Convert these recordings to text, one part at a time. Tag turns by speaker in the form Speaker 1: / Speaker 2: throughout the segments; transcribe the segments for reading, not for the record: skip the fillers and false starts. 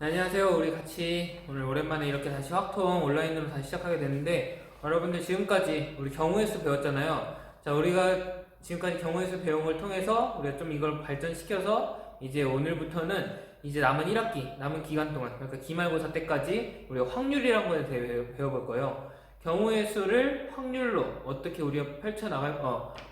Speaker 1: 네, 안녕하세요. 우리 같이 오늘 오랜만에 이렇게 다시 확통 온라인으로 다시 시작하게 됐는데, 여러분들 지금까지 우리 경우의 수 배웠잖아요. 자, 우리가 지금까지 경우의 수 배운 걸 통해서 우리가 좀 이걸 발전시켜서 이제 오늘부터는 이제 남은 1학기, 남은 기간 동안, 그러니까 기말고사 때까지 우리가 확률이라는 거에 대해 배워볼 거예요. 경우의 수를 확률로 어떻게 우리가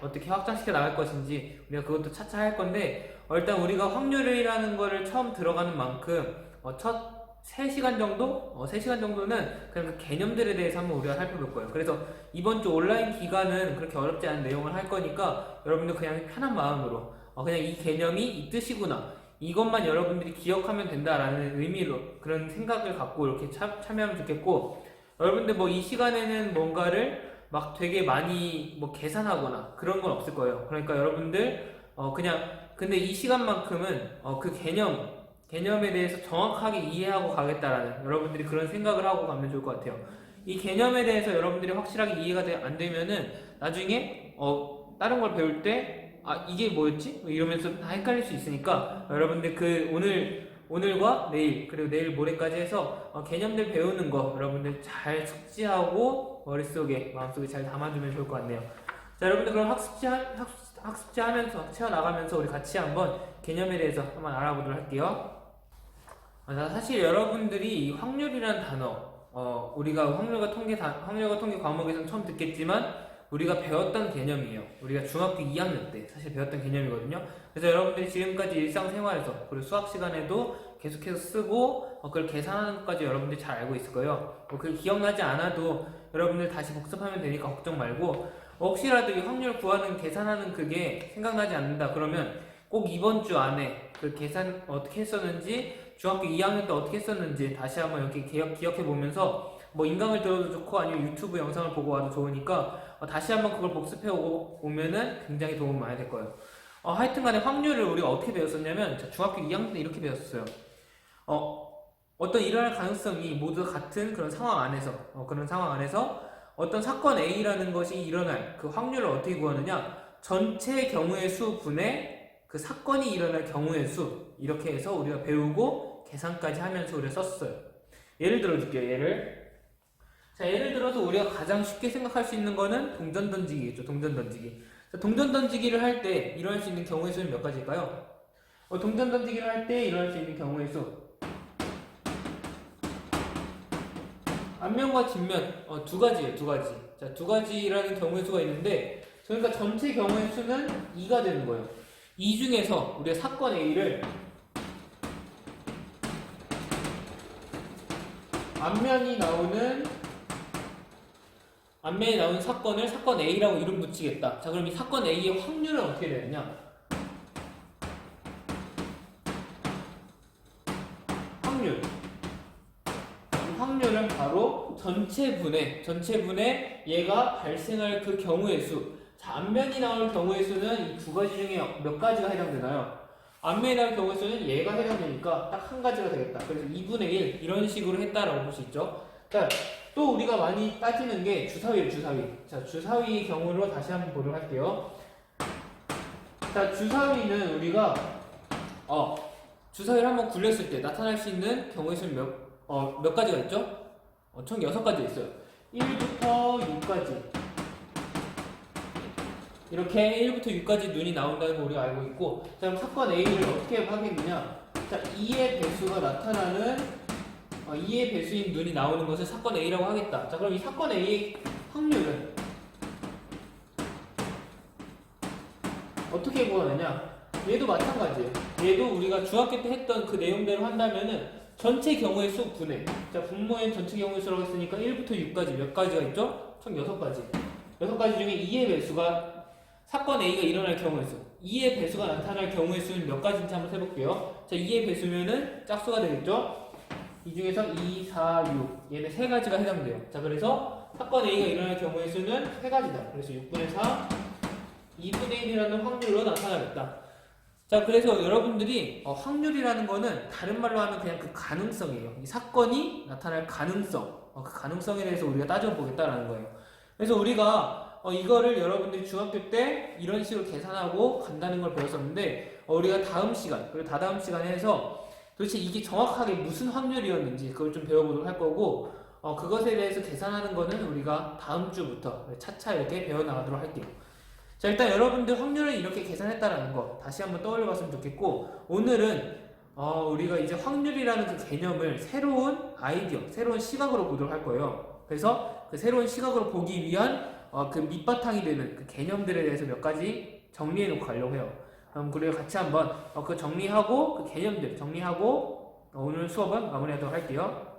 Speaker 1: 어떻게 확장시켜 나갈 것인지 우리가 그것도 차차 할 건데, 일단 우리가 확률이라는 거를 처음 들어가는 만큼 첫 3시간 정도? 3시간 정도는 그냥 그 개념들에 대해서 한번 우리가 살펴볼 거예요. 그래서 이번 주 온라인 기간은 그렇게 어렵지 않은 내용을 할 거니까 여러분들 그냥 편한 마음으로 그냥 이 개념이 이 뜻이구나, 이것만 여러분들이 기억하면 된다라는 의미로 그런 생각을 갖고 이렇게 참여하면 좋겠고, 여러분들 뭐 이 시간에는 뭔가를 막 되게 많이 뭐 계산하거나 그런 건 없을 거예요. 그러니까 여러분들 그냥 근데 이 시간만큼은 그 개념에 대해서 정확하게 이해하고 가겠다라는 여러분들이 그런 생각을 하고 가면 좋을 것 같아요. 이 개념에 대해서 여러분들이 확실하게 이해가 안 되면은 나중에 다른 걸 배울 때 이게 뭐였지? 이러면서 다 헷갈릴 수 있으니까 여러분들 그 오늘과 내일 그리고 내일 모레까지 해서 개념들 배우는 거 여러분들 잘 숙지하고 머릿속에 마음속에 잘 담아두면 좋을 것 같네요. 자, 여러분들 그럼 학습지 하면서 채워나가면서 우리 같이 한번 개념에 대해서 한번 알아보도록 할게요. 사실 여러분들이 이 확률이라는 단어, 우리가 확률과 통계 과목에서는 처음 듣겠지만 우리가 배웠던 개념이에요. 우리가 중학교 2학년 때 사실 배웠던 개념이거든요. 그래서 여러분들이 지금까지 일상생활에서 그리고 수학 시간에도 계속해서 쓰고 그걸 계산하는 것까지 여러분들이 잘 알고 있을 거예요. 그게 기억나지 않아도 여러분들 다시 복습하면 되니까 걱정 말고, 혹시라도 이 확률 구하는 계산하는 그게 생각나지 않는다 그러면 꼭 이번 주 안에 그 계산 어떻게 했었는지, 중학교 2학년 때 어떻게 했었는지 다시 한번 이렇게 기억해 보면서 뭐 인강을 들어도 좋고 아니면 유튜브 영상을 보고 와도 좋으니까 다시 한번 그걸 복습해 오면은 굉장히 도움 많이 될 거예요. 하여튼 간에 확률을 우리가 어떻게 배웠었냐면 중학교 2학년 때 이렇게 배웠었어요. 어떤 일어날 가능성이 모두 같은 그런 상황 안에서 어떤 사건 A라는 것이 일어날 그 확률을 어떻게 구하느냐, 전체 경우의 수 분의 그 사건이 일어날 경우의 수, 이렇게 해서 우리가 배우고 계산까지 하면서 우리가 썼어요. 예를 들어줄게요. 예를 들어서 우리가 가장 쉽게 생각할 수 있는 거는 동전 던지기겠죠. 동전 던지기. 동전 던지기를 할 때 일어날 수 있는 경우의 수는 몇 가지일까요? 동전 던지기를 할 때 일어날 수 있는 경우의 수, 앞면과 뒷면 두 가지예요. 두 가지. 자, 두 가지라는 경우의 수가 있는데, 그러니까 전체 경우의 수는 2가 되는 거예요. 이 중에서 우리가 사건 A를 앞면이 나오는 사건을 사건 A라고 이름 붙이겠다. 자, 그럼 이 사건 A의 확률은 어떻게 되느냐? 확률은 바로 전체 분의 얘가 발생할 그 경우의 수. 자, 앞면이 나올 경우의 수는 이 두 가지 중에 몇 가지가 해당되나요? 앞면이 나올 경우의 수는 얘가 해당되니까 딱 한 가지가 되겠다. 그래서 2분의 1 이런 식으로 했다라고 볼 수 있죠. 자, 또 우리가 많이 따지는 게 주사위예요. 자, 주사위의 경우로 다시 한번 보도록 할게요. 자, 주사위는 우리가 주사위를 한번 굴렸을 때 나타날 수 있는 경우의 수는 몇 가지가 있죠? 총 6가지 있어요. 1부터 6까지. 이렇게 1부터 6까지 눈이 나온다는 거 우리가 알고 있고, 자, 그럼 사건 A를 어떻게 하겠느냐? 자, 2의 배수가 나타나는 2의 배수인 눈이 나오는 것을 사건 A라고 하겠다. 자, 그럼 이 사건 A의 확률은 어떻게 구하느냐? 얘도 마찬가지예요. 얘도 우리가 중학교 때 했던 그 내용대로 한다면은 전체 경우의 수 분해. 자, 분모의 전체 경우의 수라고 했으니까 1부터 6까지 몇 가지가 있죠? 총 6가지. 6가지 중에 2의 배수가 사건 A가 일어날 경우의 수, 2의 배수가 나타날 경우의 수는 몇 가지인지 한번 해볼게요. 자, 2의 배수면은 짝수가 되겠죠? 이 중에서 2, 4, 6 얘네 3가지가 해당돼요. 자, 그래서 사건 A가 일어날 경우의 수는 3가지다. 그래서 6분의 4, 2분의 1이라는 확률로 나타나겠다. 자, 그래서 여러분들이 확률이라는 거는 다른 말로 하면 그냥 그 가능성이에요. 이 사건이 나타날 가능성, 그 가능성에 대해서 우리가 따져보겠다라는 거예요. 그래서 우리가 이거를 여러분들이 중학교 때 이런 식으로 계산하고 간다는 걸 배웠었는데, 우리가 다음 시간 그리고 다다음 시간에 해서 도대체 이게 정확하게 무슨 확률이었는지 그걸 좀 배워보도록 할 거고, 그것에 대해서 계산하는 거는 우리가 다음 주부터 차차 이렇게 배워나가도록 할게요. 자, 일단 여러분들 확률을 이렇게 계산했다라는 거 다시 한번 떠올려 봤으면 좋겠고, 오늘은 우리가 이제 확률이라는 그 개념을 새로운 아이디어, 새로운 시각으로 보도록 할 거예요. 그래서 그 새로운 시각으로 보기 위한 그 밑바탕이 되는 그 개념들에 대해서 몇 가지 정리해 놓고 가려고 해요. 그럼 우리가 같이 한번 그 정리하고 그 개념들 정리하고 오늘 수업은 마무리하도록 할게요.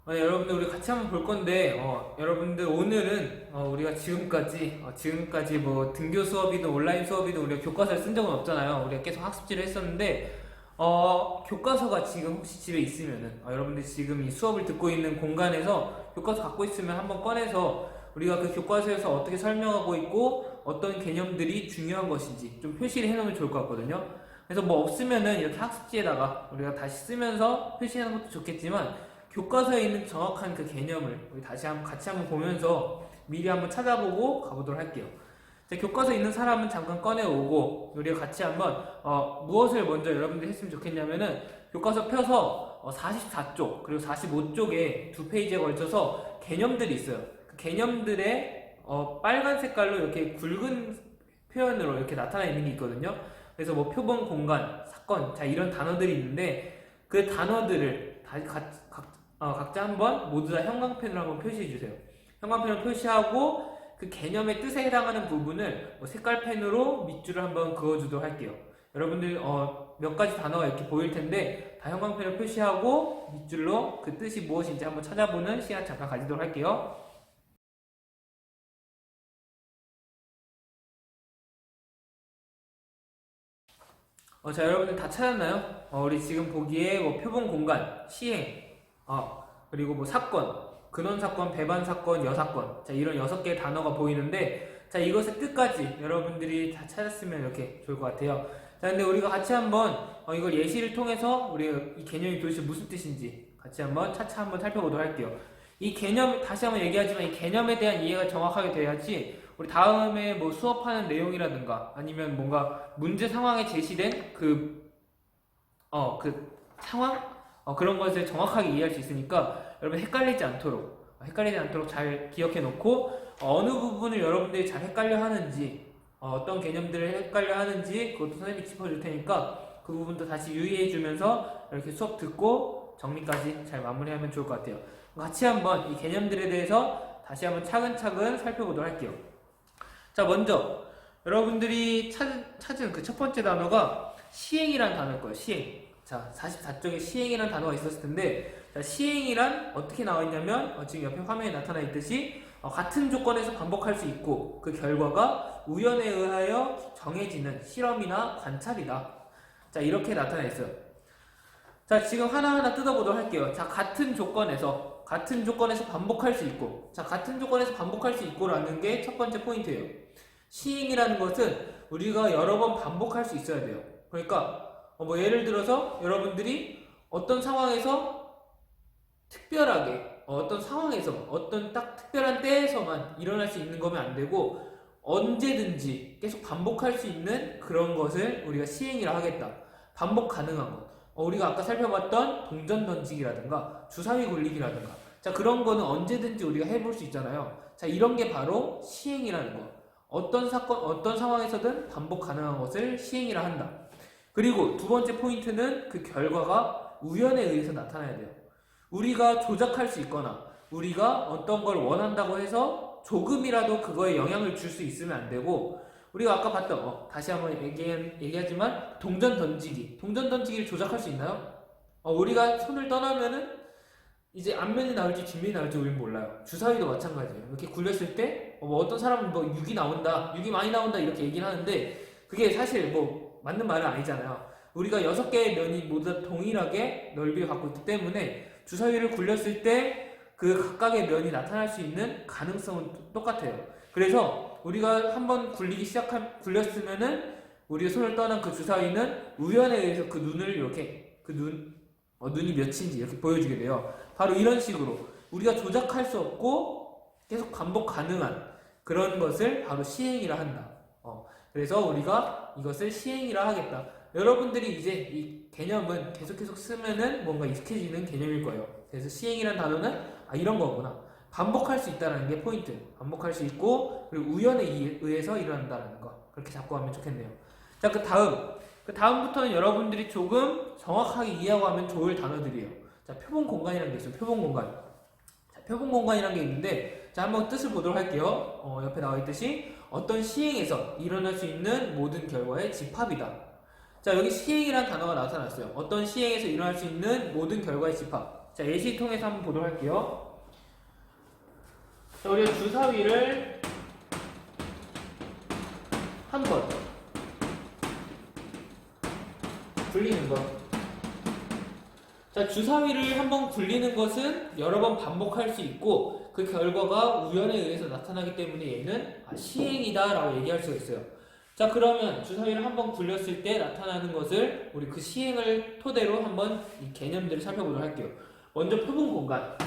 Speaker 1: 여러분들 우리 같이 한번 볼 건데, 여러분들 오늘은 우리가 지금까지 뭐 등교 수업이든 온라인 수업이든 우리가 교과서를 쓴 적은 없잖아요. 우리가 계속 학습지를 했었는데, 교과서가 지금 혹시 집에 있으면은, 여러분들 지금 이 수업을 듣고 있는 공간에서 교과서 갖고 있으면 한번 꺼내서 우리가 그 교과서에서 어떻게 설명하고 있고 어떤 개념들이 중요한 것인지 좀 표시를 해놓으면 좋을 것 같거든요. 그래서 뭐 없으면은 이렇게 학습지에다가 우리가 다시 쓰면서 표시하는 것도 좋겠지만, 교과서에 있는 정확한 그 개념을 우리 같이 한번 보면서 미리 한번 찾아보고 가보도록 할게요. 자, 교과서에 있는 사람은 잠깐 꺼내오고 우리가 같이 한번 무엇을 먼저 여러분들이 했으면 좋겠냐면은, 교과서 펴서 44쪽 그리고 45쪽에 두 페이지에 걸쳐서 개념들이 있어요. 그 개념들의 빨간 색깔로 이렇게 굵은 표현으로 이렇게 나타나 있는 게 있거든요. 그래서 뭐 표본, 공간, 사건, 자 이런 단어들이 있는데, 그 단어들을 각자 한번 모두 다 형광펜으로 한번 표시해 주세요. 형광펜으로 표시하고 그 개념의 뜻에 해당하는 부분을 색깔펜으로 밑줄을 한번 그어주도록 할게요. 여러분들 몇 가지 단어가 이렇게 보일 텐데 다 형광펜으로 표시하고 밑줄로 그 뜻이 무엇인지 한번 찾아보는 시간 잠깐 가지도록 할게요. 자, 여러분들 다 찾았나요? 우리 지금 보기에 뭐 표본, 공간, 시행, 그리고 뭐 사건, 근원 사건, 배반 사건, 여사건, 자 이런 6개의 단어가 보이는데, 자 이것의 끝까지 여러분들이 다 찾았으면 이렇게 좋을 것 같아요. 자, 근데 우리가 같이 한번 이걸 예시를 통해서 우리가 이 개념이 도대체 무슨 뜻인지 같이 한번 차차 한번 살펴보도록 할게요. 이 개념 다시 한번 얘기하지만 이 개념에 대한 이해가 정확하게 돼야지 우리 다음에 뭐 수업하는 내용이라든가 아니면 뭔가 문제 상황에 제시된 그 상황? 그런 것을 정확하게 이해할 수 있으니까 여러분 헷갈리지 않도록 잘 기억해 놓고, 어느 부분을 여러분들이 잘 헷갈려 하는지, 어떤 개념들을 헷갈려 하는지 그것도 선생님이 짚어줄 테니까 그 부분도 다시 유의해 주면서 이렇게 수업 듣고 정리까지 잘 마무리하면 좋을 것 같아요. 같이 한번 이 개념들에 대해서 다시 한번 차근차근 살펴보도록 할게요. 자, 먼저 여러분들이 찾은 그 첫 번째 단어가 시행이라는 단어일 거예요. 시행. 자, 44쪽에 시행이라는 단어가 있었을 텐데, 자, 시행이란 어떻게 나와 있냐면 지금 옆에 화면에 나타나 있듯이 같은 조건에서 반복할 수 있고 그 결과가 우연에 의하여 정해지는 실험이나 관찰이다. 자, 이렇게 나타나 있어요. 자, 지금 하나하나 뜯어보도록 할게요. 자, 같은 조건에서 반복할 수 있고, 자, 같은 조건에서 반복할 수 있고라는 게 첫 번째 포인트예요. 시행이라는 것은 우리가 여러 번 반복할 수 있어야 돼요. 그러니까 뭐 예를 들어서 여러분들이 어떤 상황에서 특별하게 어떤 딱 특별한 때에서만 일어날 수 있는 거면 안 되고, 언제든지 계속 반복할 수 있는 그런 것을 우리가 시행이라 하겠다. 반복 가능한 것. 우리가 아까 살펴봤던 동전 던지기라든가 주사위 굴리기라든가, 자 그런 거는 언제든지 우리가 해볼 수 있잖아요. 자 이런 게 바로 시행이라는 거. 어떤 사건, 어떤 상황에서든 반복 가능한 것을 시행이라 한다. 그리고 두 번째 포인트는 그 결과가 우연에 의해서 나타나야 돼요. 우리가 조작할 수 있거나 우리가 어떤 걸 원한다고 해서 조금이라도 그거에 영향을 줄 수 있으면 안 되고, 우리가 아까 봤던 다시 한번 얘기하지만 동전 던지기를 조작할 수 있나요? 우리가 손을 떠나면은 이제 앞면이 나올지 뒷면이 나올지 우리는 몰라요. 주사위도 마찬가지예요. 이렇게 굴렸을 때 뭐 어떤 사람은 뭐 6이 나온다, 6이 많이 나온다 이렇게 얘기를 하는데, 그게 사실 뭐 맞는 말은 아니잖아요. 우리가 6개의 면이 모두 다 동일하게 넓이를 갖고 있기 때문에 주사위를 굴렸을 때 그 각각의 면이 나타날 수 있는 가능성은 똑같아요. 그래서 우리가 한번 굴렸으면은 우리의 손을 떠난 그 주사위는 우연에 의해서 그 눈을 이렇게 눈이 몇인지 이렇게 보여주게 돼요. 바로 이런 식으로 우리가 조작할 수 없고 계속 반복 가능한 그런 것을 바로 시행이라 한다. 그래서 우리가 이것을 시행이라 하겠다. 여러분들이 이제 이 개념은 계속 쓰면은 뭔가 익숙해지는 개념일 거예요. 그래서 시행이라는 단어는 이런 거구나. 반복할 수 있다는 게 포인트. 반복할 수 있고 그리고 우연에 의해서 일어난다는 거. 그렇게 잡고 가면 좋겠네요. 자, 그 다음부터는 여러분들이 조금 정확하게 이해하고 하면 좋을 단어들이에요. 자, 표본 공간이라는 게 있어요. 표본 공간. 자, 표본 공간이라는 게 있는데, 자, 한번 뜻을 보도록 할게요. 옆에 나와 있듯이 어떤 시행에서 일어날 수 있는 모든 결과의 집합이다. 자, 여기 시행이라는 단어가 나타났어요. 어떤 시행에서 일어날 수 있는 모든 결과의 집합. 자, 예시 통해서 한번 보도록 할게요. 자, 우리가 주사위를 한 번 굴리는 것. 자, 주사위를 한번 굴리는 것은 여러 번 반복할 수 있고 그 결과가 우연에 의해서 나타나기 때문에 얘는 시행이다 라고 얘기할 수가 있어요. 자, 그러면 주사위를 한번 굴렸을 때 나타나는 것을 우리 그 시행을 토대로 한번 이 개념들을 살펴보도록 할게요. 먼저 표본 공간.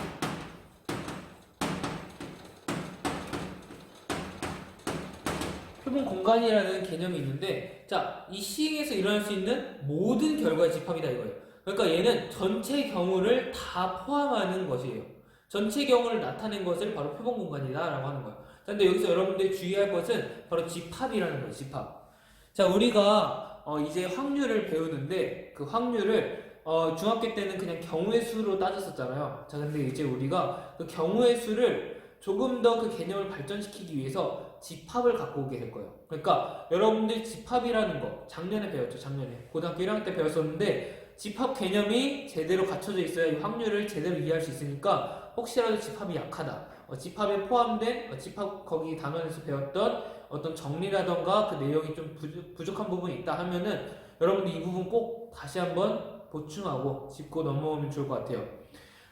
Speaker 1: 표본 공간이라는 개념이 있는데, 자, 이 시행에서 일어날 수 있는 모든 결과의 집합이다 이거예요. 그러니까 얘는 전체 경우를 다 포함하는 것이에요. 전체 경우를 나타낸 것을 바로 표본 공간이다 라고 하는 거예요. 근데 여기서 여러분들이 주의할 것은 바로 집합이라는 거예요. 집합. 자, 우리가 이제 확률을 배우는데 그 확률을 중학교 때는 그냥 경우의 수로 따졌었잖아요. 자, 근데 이제 우리가 그 경우의 수를 조금 더 그 개념을 발전시키기 위해서 집합을 갖고 오게 될 거예요. 그러니까 여러분들 집합이라는 거 작년에 배웠죠. 작년에 고등학교 1학년 때 배웠었는데 집합 개념이 제대로 갖춰져 있어야 이 확률을 제대로 이해할 수 있으니까 혹시라도 집합이 약하다, 집합에 포함된 집합 거기 단원에서 배웠던 어떤 정리라던가 그 내용이 좀 부족한 부분이 있다 하면은 여러분들 이 부분 꼭 다시 한번 보충하고 짚고 넘어오면 좋을 것 같아요.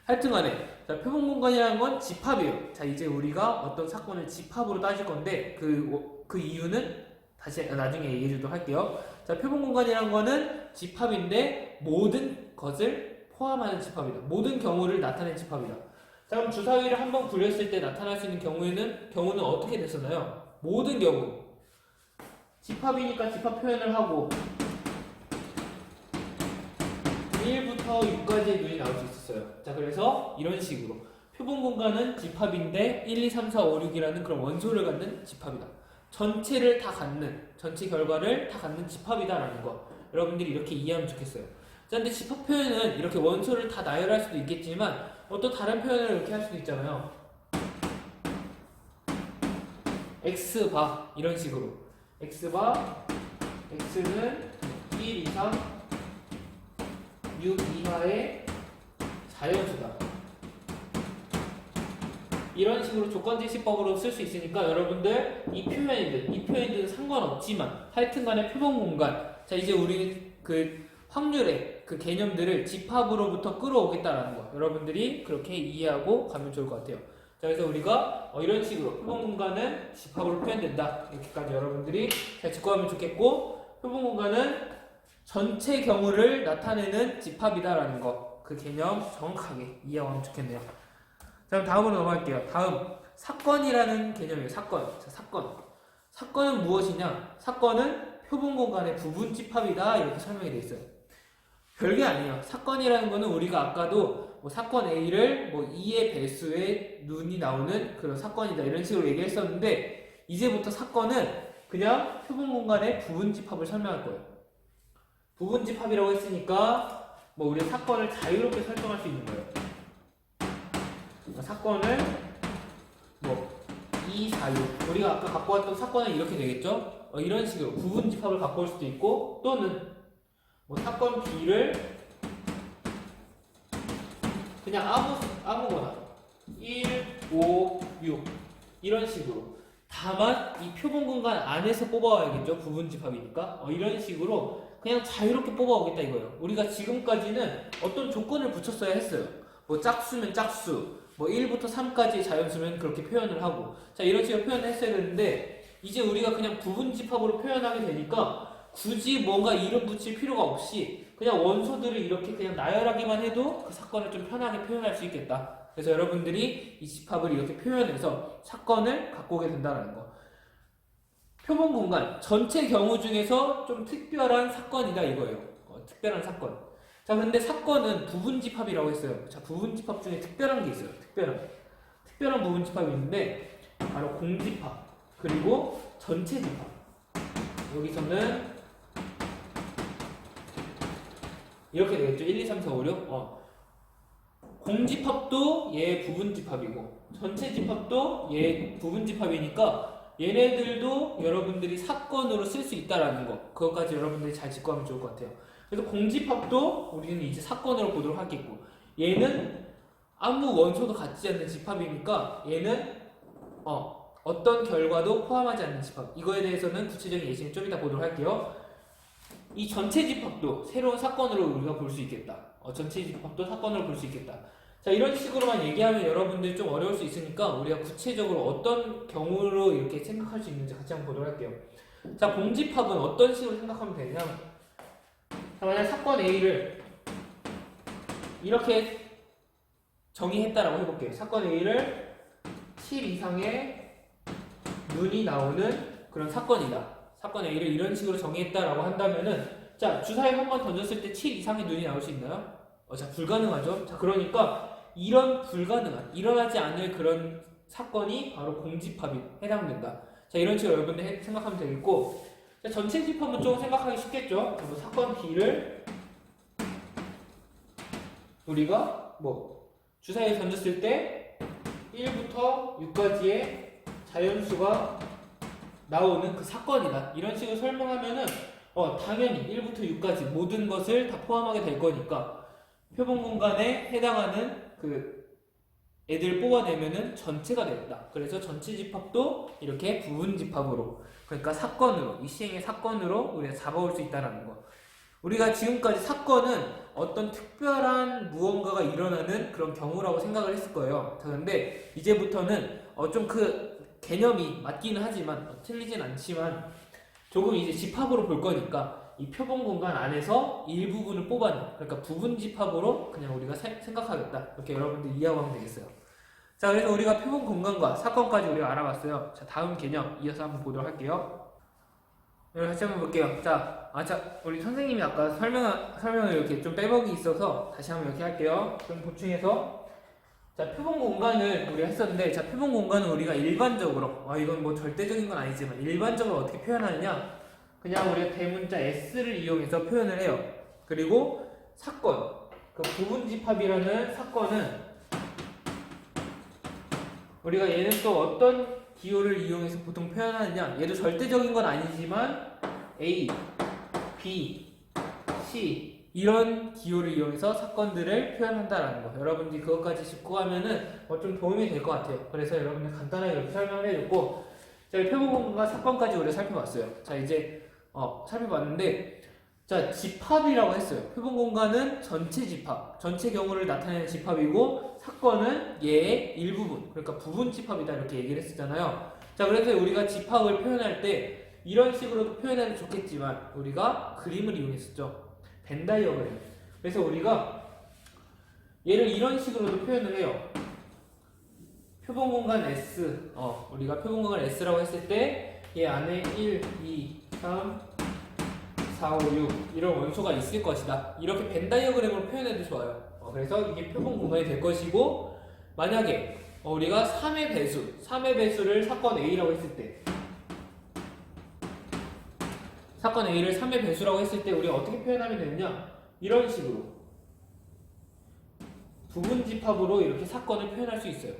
Speaker 1: 하여튼간에 자, 표본 공간이라는 건 집합이에요. 자, 이제 우리가 어떤 사건을 집합으로 따질 건데 그 이유는 다시 나중에 얘기해 주도록 할게요. 자, 표본 공간이라는 거는 집합인데 모든 것을 포함하는 집합이다. 모든 경우를 나타낸 집합이다. 자, 그럼 주사위를 한번 굴렸을 때 나타날 수 있는 경우는 어떻게 됐었나요? 모든 경우 집합이니까 집합 표현을 하고 1부터 6까지의 눈이 나올 수 있었어요. 자, 그래서 이런 식으로 표본 공간은 집합인데 1, 2, 3, 4, 5, 6이라는 그런 원소를 갖는 집합이다. 전체를 다 갖는, 전체 결과를 다 갖는 집합이다라는 거 여러분들이 이렇게 이해하면 좋겠어요. 자, 근데 집합 표현은 이렇게 원소를 다 나열할 수도 있겠지만 또 다른 표현을 이렇게 할 수도 있잖아요. X바 이런 식으로 X바 X는 1 이상 6 이하의 자연수다. 이런 식으로 조건제시법으로 쓸 수 있으니까 여러분들 이 표현이든 상관없지만 하여튼간에 표본 공간, 자, 이제 우리 그 확률의 그 개념들을 집합으로부터 끌어오겠다라는 거 여러분들이 그렇게 이해하고 가면 좋을 것 같아요. 자, 그래서 우리가 이런 식으로 표본 공간은 집합으로 표현된다 이렇게까지 여러분들이 잘 짚고 가면 좋겠고, 표본 공간은 전체 경우를 나타내는 집합이다라는 거 그 개념 정확하게 이해하면 좋겠네요. 자, 그럼 다음으로 넘어갈게요. 다음 사건이라는 개념이에요. 사건. 자, 사건은 무엇이냐? 사건은 표본 공간의 부분 집합이다 이렇게 설명이 되어 있어요. 별게 아니에요. 사건이라는 거는 우리가 아까도 사건 A를 2의 배수의 눈이 나오는 그런 사건이다 이런 식으로 얘기했었는데 이제부터 사건은 그냥 표본 공간의 부분 집합을 설명할 거예요. 부분 집합이라고 했으니까 우리 사건을 자유롭게 설정할 수 있는 거예요. 사건을 2, 4, 6 우리가 아까 갖고 왔던 사건은 이렇게 되겠죠? 이런 식으로 부분 집합을 갖고 올 수도 있고, 또는 사건 B를 그냥 아무거나 1, 5, 6 이런 식으로, 다만 이 표본 공간 안에서 뽑아와야겠죠? 부분 집합이니까 이런 식으로 그냥 자유롭게 뽑아오겠다 이거예요. 우리가 지금까지는 어떤 조건을 붙였어야 했어요. 짝수면 짝수, 1부터 3까지의 자연수면 그렇게 표현을 하고, 자, 이런 식으로 표현을 했어야 되는데 이제 우리가 그냥 부분 집합으로 표현하게 되니까 굳이 뭔가 이름 붙일 필요가 없이 그냥 원소들을 이렇게 그냥 나열하기만 해도 그 사건을 좀 편하게 표현할 수 있겠다. 그래서 여러분들이 이 집합을 이렇게 표현해서 사건을 갖고 오게 된다는 거. 표본 공간 전체 경우 중에서 좀 특별한 사건이다 이거예요. 특별한 사건. 자, 근데 사건은 부분집합이라고 했어요. 자, 부분집합 중에 특별한 게 있어요. 특별한 부분집합이 있는데 바로 공집합 그리고 전체 집합. 여기서는 이렇게 되겠죠. 1, 2, 3, 4, 5, 6. 공집합도 얘 부분집합이고 전체 집합도 얘 부분집합이니까 얘네들도 여러분들이 사건으로 쓸 수 있다라는 거, 그것까지 여러분들이 잘 짚고하면 좋을 것 같아요. 그래서 공집합도 우리는 이제 사건으로 보도록 하겠고, 얘는 아무 원소도 갖지 않는 집합이니까 얘는 어떤 결과도 포함하지 않는 집합. 이거에 대해서는 구체적인 예시는 좀 이따 보도록 할게요. 이 전체 집합도 새로운 사건으로 우리가 볼 수 있겠다. 전체 집합도 사건으로 볼 수 있겠다. 자, 이런 식으로만 얘기하면 여러분들이 좀 어려울 수 있으니까 우리가 구체적으로 어떤 경우로 이렇게 생각할 수 있는지 같이 한번 보도록 할게요. 자, 공집합은 어떤 식으로 생각하면 되냐? 자, 만약 사건 A를 이렇게 정의했다라고 해볼게요. 사건 A를 7 이상의 눈이 나오는 그런 사건이다. 사건 A를 이런 식으로 정의했다라고 한다면은, 자, 주사위 한 번 던졌을 때 7 이상의 눈이 나올 수 있나요? 자, 불가능하죠. 자, 그러니까 이런 불가능한, 일어나지 않을 그런 사건이 바로 공집합이 해당된다. 자, 이런 식으로 여러분들 생각하면 되겠고, 자, 전체 집합은 좀 생각하기 쉽겠죠. 사건 B를 우리가 주사위에 던졌을 때 1부터 6까지의 자연수가 나오는 그 사건이다. 이런 식으로 설명하면은 당연히 1부터 6까지 모든 것을 다 포함하게 될 거니까 표본 공간에 해당하는 그 애들을 뽑아내면은 전체가 됐다. 그래서 전체 집합도 이렇게 부분 집합으로, 그러니까 사건으로, 이 시행의 사건으로 우리가 잡아올 수 있다는 거. 우리가 지금까지 사건은 어떤 특별한 무언가가 일어나는 그런 경우라고 생각을 했을 거예요. 자, 근데 이제부터는 좀 그 개념이 맞기는 하지만 틀리진 않지만 조금 이제 집합으로 볼 거니까 이 표본 공간 안에서 일부분을 뽑아내, 그러니까 부분 집합으로 그냥 우리가 생각하겠다. 이렇게 여러분들 이해하고 하면 되겠어요. 자, 그래서 우리가 표본 공간과 사건까지 우리가 알아봤어요. 자, 다음 개념 이어서 한번 보도록 할게요. 여기 같이 한번 볼게요. 자, 우리 선생님이 아까 설명을 이렇게 좀 빼먹이 있어서 다시 한번 이렇게 할게요. 좀 보충해서. 자, 표본 공간을 우리가 했었는데, 자, 표본 공간은 우리가 일반적으로, 이건 뭐 절대적인 건 아니지만, 일반적으로 어떻게 표현하느냐? 그냥 우리가 대문자 S를 이용해서 표현을 해요. 그리고 사건, 그 부분집합이라는 사건은 우리가 얘는 또 어떤 기호를 이용해서 보통 표현하느냐? 얘도 절대적인 건 아니지만 A, B, C 이런 기호를 이용해서 사건들을 표현한다라는 거. 여러분들이 그것까지 짚고 하면은 좀 도움이 될 것 같아요. 그래서 여러분들 간단하게 이렇게 설명을 해줬고, 자, 표본 공간과 사건까지 우리가 살펴봤어요. 자, 이제 살펴봤는데, 자, 집합이라고 했어요. 표본 공간은 전체 집합, 전체 경우를 나타내는 집합이고, 사건은 얘의 일부분, 그러니까 부분 집합이다 이렇게 얘기를 했었잖아요. 자, 그래서 우리가 집합을 표현할 때 이런 식으로도 표현하면 좋겠지만 우리가 그림을 이용했었죠. 벤 다이어그램. 그래서 우리가 얘를 이런 식으로도 표현을 해요. 표본 공간 S, 우리가 표본 공간 S라고 했을 때 얘 안에 1, 2, 3, 4, 5, 6 이런 원소가 있을 것이다. 이렇게 벤 다이어그램으로 표현해도 좋아요. 그래서 이게 표본 공간이 될 것이고, 만약에 우리가 3의 배수를 사건 A라고 했을 때, 사건 A를 3의 배수라고 했을 때 우리가 어떻게 표현하면 되느냐? 이런 식으로 부분집합으로 이렇게 사건을 표현할 수 있어요.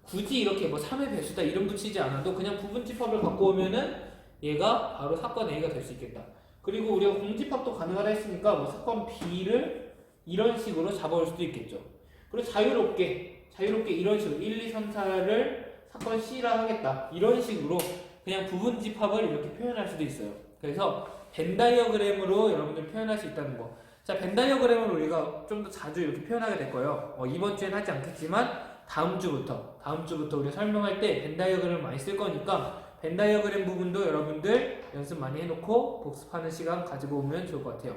Speaker 1: 굳이 이렇게 3의 배수다 이름 붙이지 않아도 그냥 부분집합을 갖고 오면은 얘가 바로 사건 A가 될 수 있겠다. 그리고 우리가 공집합도 가능하다 했으니까 사건 B를 이런 식으로 잡아올 수도 있겠죠. 그리고 자유롭게 이런 식으로 1, 2, 3, 4를 사건 C라 하겠다. 이런 식으로 그냥 부분집합을 이렇게 표현할 수도 있어요. 그래서 벤 다이어그램으로 여러분들 표현할 수 있다는 거. 자, 벤 다이어그램을 우리가 좀 더 자주 이렇게 표현하게 될 거예요. 이번 주엔 하지 않겠지만 다음 주부터 우리가 설명할 때 벤 다이어그램을 많이 쓸 거니까 벤 다이어그램 부분도 여러분들 연습 많이 해놓고 복습하는 시간 가지고 오면 좋을 것 같아요.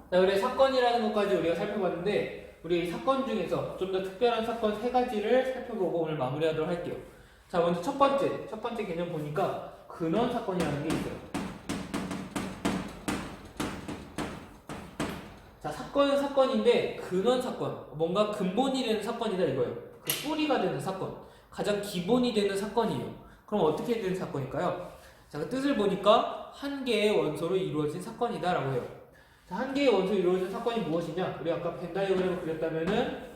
Speaker 1: 자, 그래 사건이라는 것까지 우리가 살펴봤는데, 우리 이 사건 중에서 좀 더 특별한 사건 3가지를 살펴보고 오늘 마무리하도록 할게요. 자, 먼저 첫 번째 개념 보니까 근원 사건이라는 게 있어요. 자, 사건은 사건인데 근원 사건, 뭔가 근본이 되는 사건이다 이거예요. 그 뿌리가 되는 사건, 가장 기본이 되는 사건이에요. 그럼 어떻게 되는 사건일까요? 자, 그 뜻을 보니까 한 개의 원소로 이루어진 사건이다 라고 해요. 자, 한 개의 원소로 이루어진 사건이 무엇이냐? 우리 아까 벤 다이어그램을 그렸다면은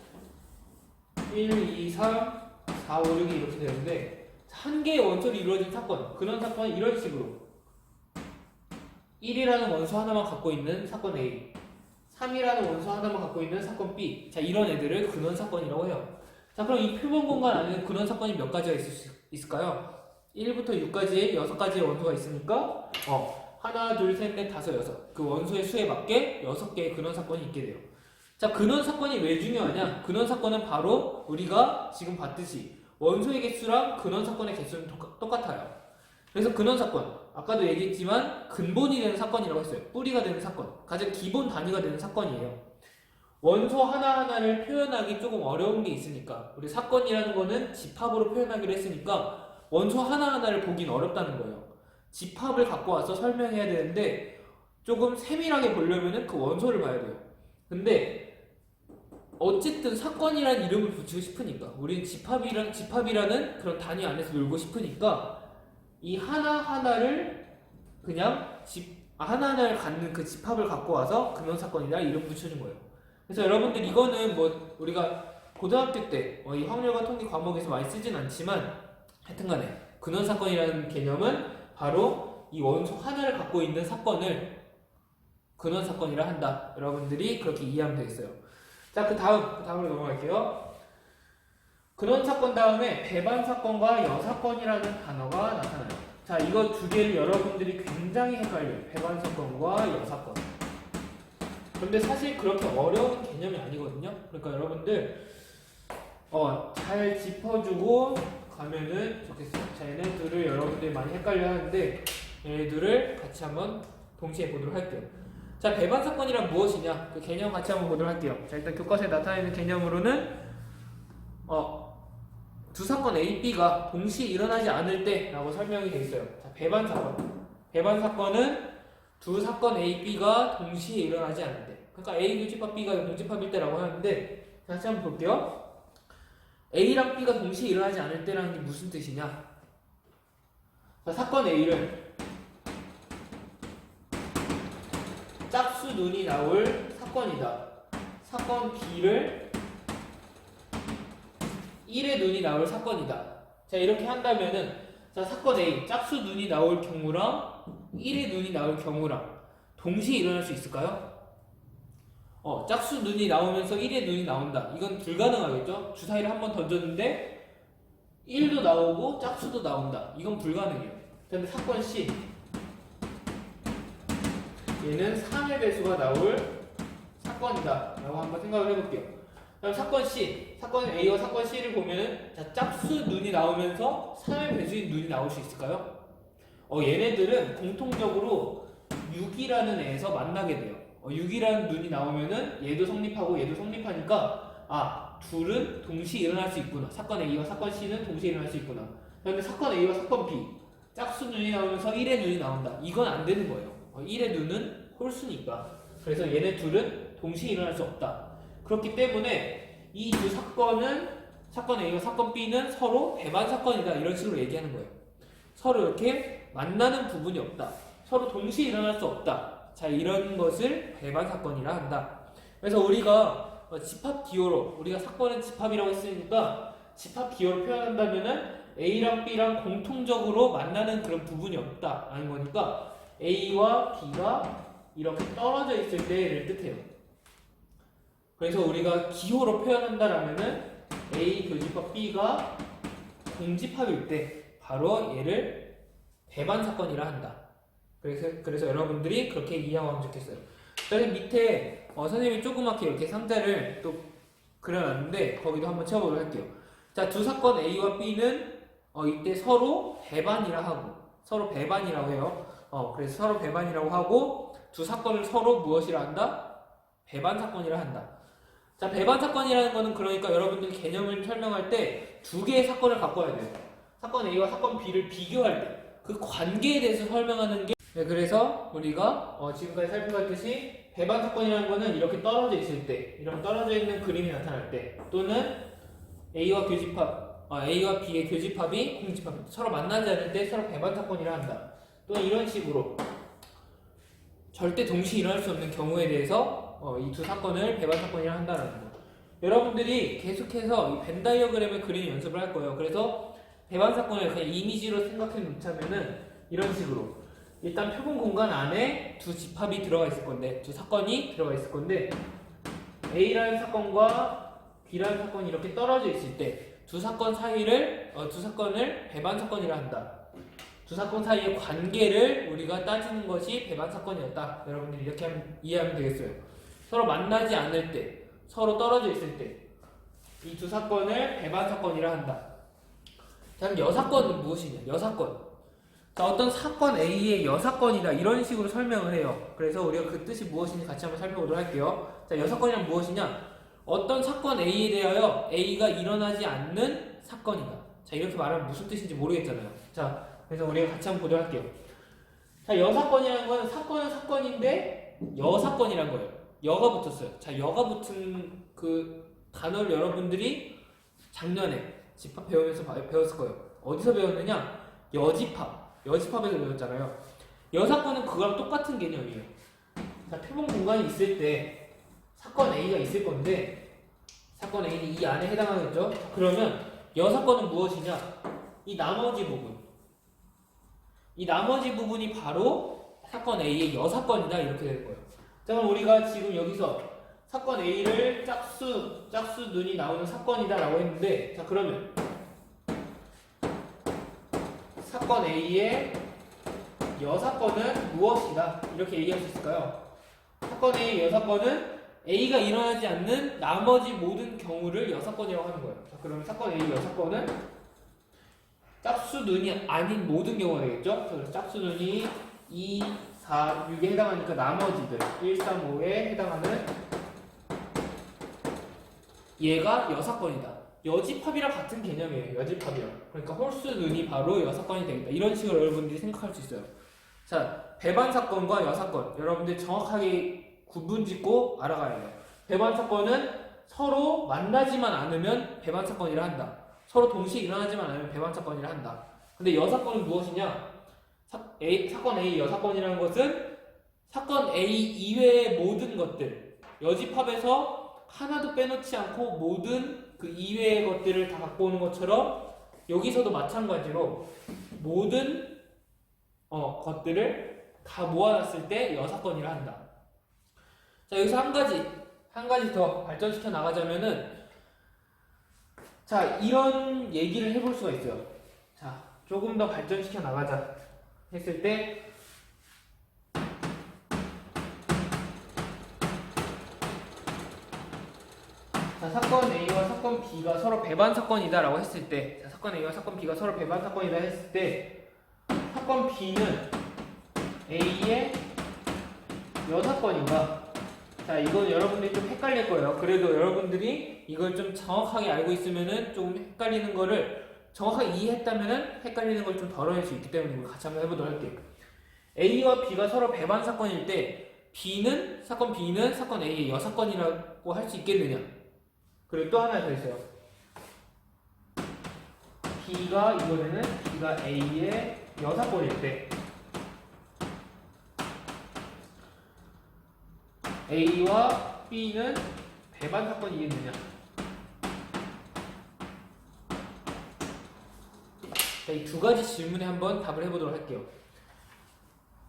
Speaker 1: 1, 2, 3, 4, 5, 6이 이렇게 되는데, 한 개의 원소로 이루어진 사건, 근원 사건은 이런 식으로 1이라는 원소 하나만 갖고 있는 사건 A, 3이라는 원소 하나만 갖고 있는 사건 B. 자, 이런 애들을 근원 사건이라고 해요. 자, 그럼 이 표본 공간 안에는 근원 사건이 몇 가지가 있을까요? 1부터 6까지의 6가지의 원소가 있으니까 하나, 둘, 셋, 넷, 다섯, 여섯. 그 원소의 수에 맞게 6개의 근원 사건이 있게 돼요. 자, 근원 사건이 왜 중요하냐? 근원 사건은 바로 우리가 지금 봤듯이 원소의 개수랑 근원 사건의 개수는 똑같아요. 그래서 근원 사건, 아까도 얘기했지만 근본이 되는 사건이라고 했어요. 뿌리가 되는 사건, 가장 기본 단위가 되는 사건이에요. 원소 하나하나를 표현하기 조금 어려운 게 있으니까, 우리 사건이라는 거는 집합으로 표현하기로 했으니까 원소 하나하나를 보긴 어렵다는 거예요. 집합을 갖고 와서 설명해야 되는데 조금 세밀하게 보려면 그 원소를 봐야 돼요. 근데 어쨌든 사건이라는 이름을 붙이고 싶으니까, 우리는 집합이라는 그런 단위 안에서 놀고 싶으니까 이 하나하나를 그냥 하나하나를 갖는 그 집합을 갖고 와서 근원 사건이다 이름 붙여준 거예요. 그래서 여러분들 이거는 뭐 우리가 고등학교 때 이 확률과 통계 과목에서 많이 쓰진 않지만 하여튼간에 근원 사건이라는 개념은 바로 이 원소 하나를 갖고 있는 사건을 근원 사건이라 한다. 여러분들이 그렇게 이해하면 되겠어요. 자, 그 다음으로 넘어갈게요. 근원 사건 다음에 배반 사건과 여사건이라는 단어가 나타나요. 자, 이거 두 개를 여러분들이 굉장히 헷갈려요. 배반 사건과 여사건. 그런데 사실 그렇게 어려운 개념이 아니거든요. 그러니까 여러분들 잘 짚어주고 가면은 좋겠어요. 자, 얘네들을 여러분들이 많이 헷갈려 하는데 얘네들을 같이 한번 동시에 보도록 할게요. 자, 배반 사건이란 무엇이냐? 그 개념 같이 한번 보도록 할게요. 자, 일단 교과서에 나타내는 개념으로는 두 사건 A, B가 동시에 일어나지 않을 때 라고 설명이 되어 있어요. 자, 배반 사건. 배반 사건은 두 사건 A, B가 동시에 일어나지 않을 때. 그러니까 A 교집합 B가 동집합일 때라고 하는데, 다시 한번 볼게요. A랑 B가 동시에 일어나지 않을 때라는 게 무슨 뜻이냐? 자, 사건 A를 짝수 눈이 나올 사건이다. 사건 B를 1의 눈이 나올 사건이다. 자, 이렇게 한다면은, 자, 사건 A 짝수 눈이 나올 경우랑 1의 눈이 나올 경우랑 동시에 일어날 수 있을까요? 짝수 눈이 나오면서 1의 눈이 나온다. 이건 불가능하겠죠? 주사위를 한번 던졌는데 1도 나오고 짝수도 나온다. 이건 불가능해요. 근데 사건 C, 얘는 3의 배수가 나올 사건이다 라고 한번 생각을 해볼게요. 그럼 사건 C, 사건 A와 사건 C를 보면은, 자, 짝수 눈이 나오면서 3의 배수인 눈이 나올 수 있을까요? 얘네들은 공통적으로 6이라는 애에서 만나게 돼요. 6이라는 눈이 나오면은 얘도 성립하고 얘도 성립하니까 둘은 동시에 일어날 수 있구나. 사건 A와 사건 C는 동시에 일어날 수 있구나. 그런데 사건 A와 사건 B, 짝수 눈이 나오면서 1의 눈이 나온다. 이건 안 되는 거예요. 1의 눈은 홀수니까. 그래서 얘네 둘은 동시에 일어날 수 없다. 그렇기 때문에 이 두 사건은, 사건 A와 사건 B는 서로 배반 사건이다 이런 식으로 얘기하는 거예요. 서로 이렇게 만나는 부분이 없다. 서로 동시에 일어날 수 없다. 자, 이런 것을 배반 사건이라 한다. 그래서 우리가 집합 기호로, 우리가 사건은 집합이라고 했으니까 집합 기호로 표현한다면은 A랑 B랑 공통적으로 만나는 그런 부분이 없다 라는 거니까 A와 B가 이렇게 떨어져 있을 때를 뜻해요. 그래서 우리가 기호로 표현한다라면은 A 교집합 B가 공집합일 때 바로 얘를 배반 사건이라 한다. 그래서 여러분들이 그렇게 이해하면 좋겠어요. 그래서 밑에 선생님이 조그맣게 이렇게 상자를 또 그려놨는데 거기도 한번 채워보도록 할게요. 자, 두 사건 A와 B는 이때 서로 배반이라고 해요. 그래서 서로 배반이라고 하고 두 사건을 서로 무엇이라 한다? 배반 사건이라 한다. 자, 배반 사건이라는 거는 그러니까 여러분들이 개념을 설명할 때 두 개의 사건을 갖고 와야 돼요. 사건 A와 사건 B를 비교할 때, 그 관계에 대해서 설명하는 게 네, 그래서 우리가 지금까지 살펴봤듯이 배반 사건이라는 거는 이렇게 떨어져 있을 때, 이런 떨어져 있는 그림이 나타날 때, 또는 A와 A와 B의 교집합이 공집합, 서로 만나지 않을 때 서로 배반 사건이라 한다. 또는 이런 식으로 절대 동시에 일어날 수 없는 경우에 대해서 이 두 사건을 배반 사건이라 한다는 거. 여러분들이 계속해서 이 벤 다이어그램을 그리는 연습을 할 거예요. 그래서 배반 사건을 그냥 이미지로 생각해 놓자면은 이런 식으로 일단 표본 공간 안에 두 집합이 들어가 있을 건데, 두 사건이 들어가 있을 건데, A라는 사건과 B라는 사건이 이렇게 떨어져 있을 때 두 사건 사이를 두 사건을 배반 사건이라 한다. 두 사건 사이의 관계를 우리가 따지는 것이 배반 사건이었다. 여러분들이 이렇게 이해하면 되겠어요. 서로 만나지 않을 때, 서로 떨어져 있을 때 이 두 사건을 배반 사건이라 한다. 자, 그럼 여사건은 무엇이냐? 여사건. 자, 어떤 사건 A의 여사건이다 이런 식으로 설명을 해요. 그래서 우리가 그 뜻이 무엇인지 같이 한번 살펴보도록 할게요. 자, 여사건이란 무엇이냐? 어떤 사건 A에 대하여 A가 일어나지 않는 사건이다. 자, 이렇게 말하면 무슨 뜻인지 모르겠잖아요. 자, 그래서 우리가 같이 한번 보도록 할게요. 자, 여사건이라는 건 사건은 사건인데 여사건이란 거예요. 여가 붙었어요. 자, 여가 붙은 그 단어를 여러분들이 작년에 집합 배우면서 배웠을 거예요. 어디서 배웠느냐? 여집합에서 배웠잖아요. 여사건은 그거랑 똑같은 개념이에요. 자, 표본 공간이 있을 때 사건 A가 있을 건데 사건 A는 이 안에 해당하겠죠? 그러면 여사건은 무엇이냐? 이 나머지 부분이 바로 사건 A의 여사건이다 이렇게 되는 거예요. 자, 그럼 우리가 지금 여기서 사건 A를 짝수 눈이 나오는 사건이다 라고 했는데, 자, 그러면 사건 A의 여사건은 무엇이다 이렇게 얘기할 수 있을까요? 사건 A의 여사건은 A가 일어나지 않는 나머지 모든 경우를 여사건이라고 하는 거예요. 자, 그러면 사건 A의 여사건은 짝수눈이 아닌 모든 경우가 되겠죠? 그래서 짝수눈이 2, 4, 6에 해당하니까 나머지들 1, 3, 5에 해당하는 얘가 여사건이다. 여집합이랑 같은 개념이에요. 여집합이랑. 그러니까 홀수눈이 바로 여사건이 되겠다. 이런 식으로 여러분들이 생각할 수 있어요. 자, 배반 사건과 여사건 여러분들 정확하게 구분짓고 알아가야 해요. 배반 사건은 서로 만나지만 않으면 배반 사건이라 한다. 서로 동시에 일어나지만 않으면 배반 사건이라 한다. 근데 여사건은 무엇이냐? 사건 A 여사건이라는 것은 사건 A 이외의 모든 것들, 여집합에서 하나도 빼놓지 않고 모든 그 이외의 것들을 다 갖고 오는 것처럼 여기서도 마찬가지로 모든 것들을 다 모아놨을 때 여사건이라 한다. 자, 여기서 한 가지 더 발전시켜 나가자면은, 자, 이런 얘기를 해볼 수가 있어요. 자, 조금 더 발전시켜 나가자 했을 때, 자, 사건 A와 사건 B가 서로 배반 사건이다 라고 했을 때, 자, 사건 A와 사건 B가 서로 배반 사건이다 했을 때, 사건 B는 A의 여사건인가? 자, 이건 여러분들이 좀 헷갈릴 거예요. 그래도 여러분들이 이걸 좀 정확하게 알고 있으면은 좀 헷갈리는 거를 정확하게 이해했다면은 헷갈리는 걸 좀 덜어낼 수 있기 때문에 이걸 같이 한번 해보도록 할게요. A와 B가 서로 배반 사건일 때 사건 B는 사건 A의 여사건이라고 할 수 있겠느냐? 그리고 또 하나 더 있어요. B가 A의 여사건일 때 A와 B는 배반 사건이겠느냐? 자, 이 두 가지 질문에 한번 답을 해보도록 할게요.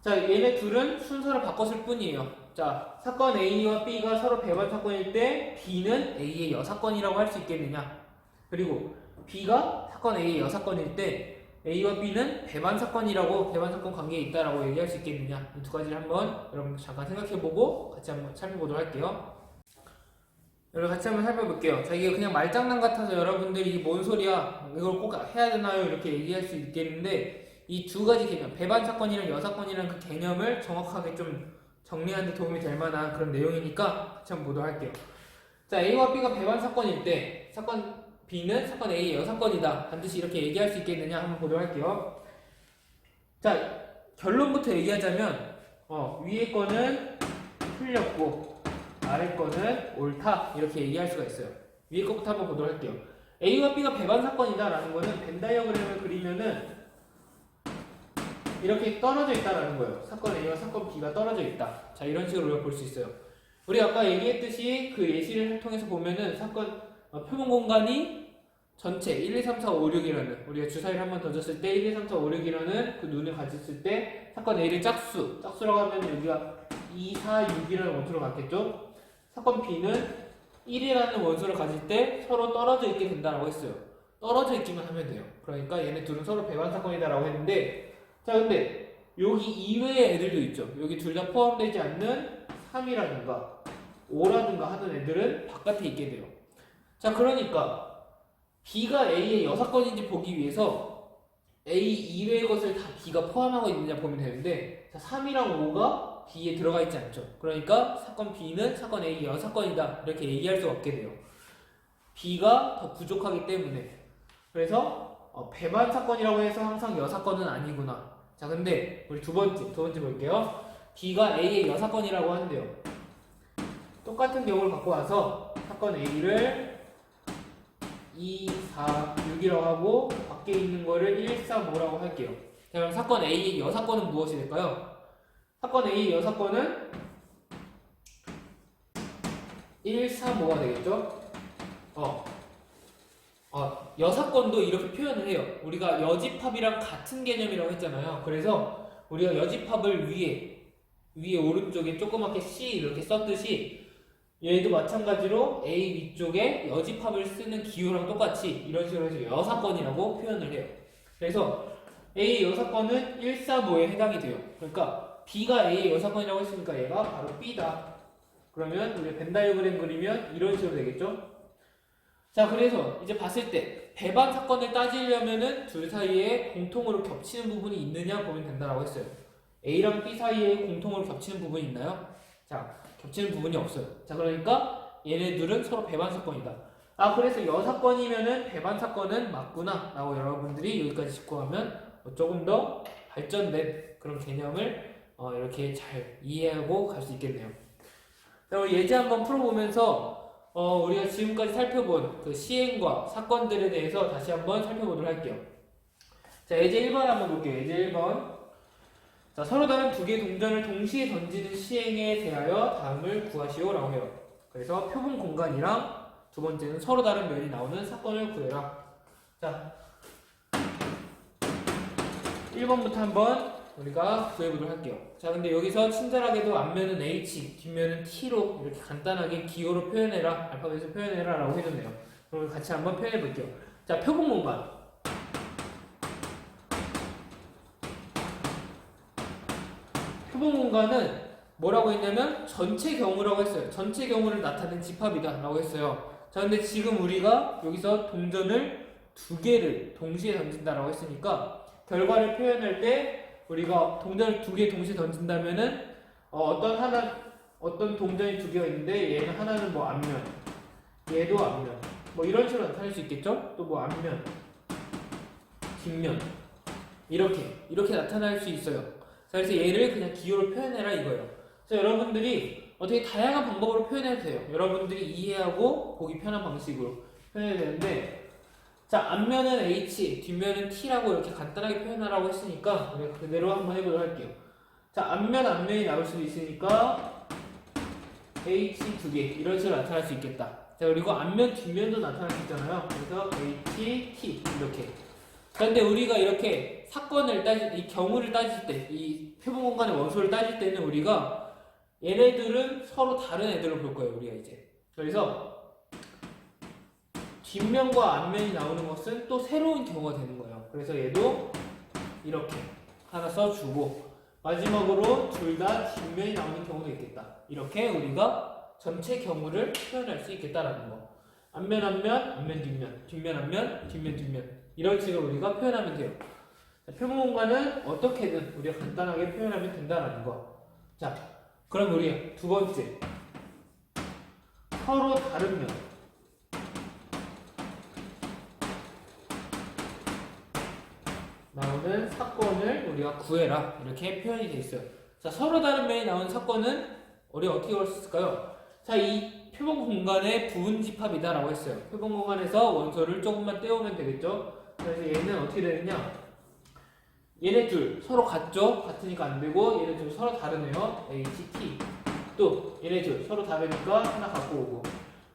Speaker 1: 자, 얘네 둘은 순서를 바꿨을 뿐이에요. 자, 사건 A와 B가 서로 배반 사건일 때 B는 A의 여사건이라고 할 수 있겠느냐? 그리고 B가 사건 A의 여사건일 때 A와 B는 배반 사건 관계에 있다라고 얘기할 수 있겠느냐? 이 두 가지를 한번 여러분들 잠깐 생각해보고 같이 한번 살펴보도록 할게요. 여러분 같이 한번 살펴볼게요. 자, 이게 그냥 말장난 같아서 여러분들이 이게 뭔 소리야? 이걸 꼭 해야 되나요? 이렇게 얘기할 수 있겠는데 이 두 가지 개념, 배반 사건이랑 여사건이랑 그 개념을 정확하게 좀 정리하는 데 도움이 될 만한 그런 내용이니까 같이 한번 보도록 할게요. 자, A와 B가 배반 사건일 때 사건 B는 사건 A의 여사건이다. 반드시 이렇게 얘기할 수 있겠느냐 한번 보도록 할게요. 자, 결론부터 얘기하자면 위에 거는 틀렸고 아래 거는 옳다 이렇게 얘기할 수가 있어요. 위에 거부터 한번 보도록 할게요. A와 B가 배반 사건이다 라는 거는 벤 다이어그램을 그리면은 이렇게 떨어져 있다라는 거예요. 사건 A와 사건 B가 떨어져 있다. 자, 이런 식으로 우리가 볼 수 있어요. 우리 아까 얘기했듯이 그 예시를 통해서 보면은 사건 표본 공간이 전체 1, 2, 3, 4, 5, 6이라는 우리가 주사위를 한번 던졌을 때 1, 2, 3, 4, 5, 6이라는 그 눈을 가졌을 때 사건 A를 짝수라고 하면 여기가 2, 4, 6이라는 원소를 갖겠죠. 사건 B는 1이라는 원소를 가질 때 서로 떨어져 있게 된다라고 했어요. 떨어져 있기만 하면 돼요. 그러니까 얘네 둘은 서로 배반 사건이다라고 했는데, 자, 근데 여기 이외의 애들도 있죠. 여기 둘 다 포함되지 않는 3이라든가 5라든가 하는 애들은 바깥에 있게 돼요. 자, 그러니까 B가 A의 여사건인지 보기 위해서 A 이외의 것을 다 B가 포함하고 있느냐 보면 되는데, 자, 3이랑 5가 B에 들어가 있지 않죠. 그러니까 사건 B는 사건 A의 여사건이다 이렇게 얘기할 수 없게 돼요. B가 더 부족하기 때문에. 그래서 배반 사건이라고 해서 항상 여사건은 아니구나. 자, 근데 우리 두 번째 볼게요. B가 A의 여사건이라고 한대요. 똑같은 경우를 갖고 와서 사건 A를 2, 4, 6이라고 하고 밖에 있는 거를 1, 4, 5라고 할게요. 자, 그럼 사건 A의 여사건은 무엇이 될까요? 사건 A의 여사건은 1, 4, 5가 되겠죠? 여사건도 이렇게 표현을 해요. 우리가 여집합이랑 같은 개념이라고 했잖아요. 그래서 우리가 여집합을 위에 오른쪽에 조그맣게 C 이렇게 썼듯이 얘도 마찬가지로 A 위쪽에 여집합을 쓰는 기호랑 똑같이 이런 식으로 해서 여사건이라고 표현을 해요. 그래서 A의 여사건은 1, 4, 5에 해당이 돼요. 그러니까 B가 A의 여사건이라고 했으니까 얘가 바로 B다. 그러면 우리 벤 다이어그램 그리면 이런 식으로 되겠죠? 자, 그래서 이제 봤을 때 배반 사건을 따지려면은 둘 사이에 공통으로 겹치는 부분이 있느냐 보면 된다라고 했어요. A랑 B 사이에 공통으로 겹치는 부분이 있나요? 자, 겹치는 부분이 없어요. 자, 그러니까 얘네들은 서로 배반 사건이다. 그래서 여사건이면은 배반 사건은 맞구나 라고 여러분들이 여기까지 짚고 가면 조금 더 발전된 그런 개념을 이렇게 잘 이해하고 갈 수 있겠네요. 자, 우리 예제 한번 풀어보면서 우리가 지금까지 살펴본 그 시행과 사건들에 대해서 다시 한번 살펴보도록 할게요. 자, 예제 1번 한번 볼게요. 예제 1번. 자, 서로 다른 두 개의 동전을 동시에 던지는 시행에 대하여 다음을 구하시오 라고 해요. 그래서 표본 공간이랑 두 번째는 서로 다른 면이 나오는 사건을 구해라. 자, 1번부터 한번 우리가 구해보도록 할게요. 자, 근데 여기서 친절하게도 앞면은 H, 뒷면은 T로 이렇게 간단하게 기호로 표현해라, 알파벳으로 표현해라 라고 해줬네요. 그럼 같이 한번 표현해 볼게요. 자, 표본 공간. 표본 공간은 뭐라고 했냐면 전체 경우라고 했어요. 전체 경우를 나타낸 집합이다 라고 했어요. 자, 근데 지금 우리가 여기서 동전을 두 개를 동시에 던진다라고 했으니까 결과를 표현할 때 우리가 동전을 두 개 동시에 던진다면은 어떤 동전이 두 개가 있는데 얘는 하나는 뭐 앞면, 얘도 앞면, 뭐 이런 식으로 나타낼 수 있겠죠? 또 뭐 앞면, 뒷면 이렇게 나타날 수 있어요. 자, 그래서 얘를 그냥 기호로 표현해라 이거예요. 그래서 여러분들이 어떻게 다양한 방법으로 표현해도 돼요. 여러분들이 이해하고 보기 편한 방식으로 표현해야 되는데, 자, 앞면은 H, 뒷면은 T라고 이렇게 간단하게 표현하라고 했으니까 우리가 그대로 한번 해보도록 할게요. 자, 앞면이 나올 수도 있으니까 H 두 개 이런 식으로 나타날 수 있겠다. 자, 그리고 앞면, 뒷면도 나타날 수 있잖아요. 그래서 H, T 이렇게. 그런데 우리가 이렇게 사건을 이 경우를 따질 때, 이 표본 공간의 원소를 따질 때는 우리가 얘네들은 서로 다른 애들을 볼 거예요, 우리가 이제. 그래서 뒷면과 앞면이 나오는 것은 또 새로운 경우가 되는 거예요. 그래서 얘도 이렇게 하나 써주고, 마지막으로 둘 다 뒷면이 나오는 경우도 있겠다. 이렇게 우리가 전체 경우를 표현할 수 있겠다라는 거. 앞면, 앞면, 뒷면, 뒷면 이런 식으로 우리가 표현하면 돼요. 자, 표본 공간은 어떻게든 우리가 간단하게 표현하면 된다라는 거. 자, 그럼 우리 두 번째, 서로 다른 면. 나오는 사건을 우리가 구해라 이렇게 표현이 돼 있어요. 자, 서로 다른 면이 나오는 사건은 우리가 어떻게 볼 수 있을까요? 자, 이 표본 공간의 부분 집합이다라고 했어요. 표본 공간에서 원소를 조금만 떼오면 되겠죠. 그래서 얘는 어떻게 되느냐? 얘네 둘 서로 같죠? 같으니까 안 되고 얘네 둘 서로 다르네요. HT. 또 얘네 둘 서로 다르니까 하나 갖고 오고.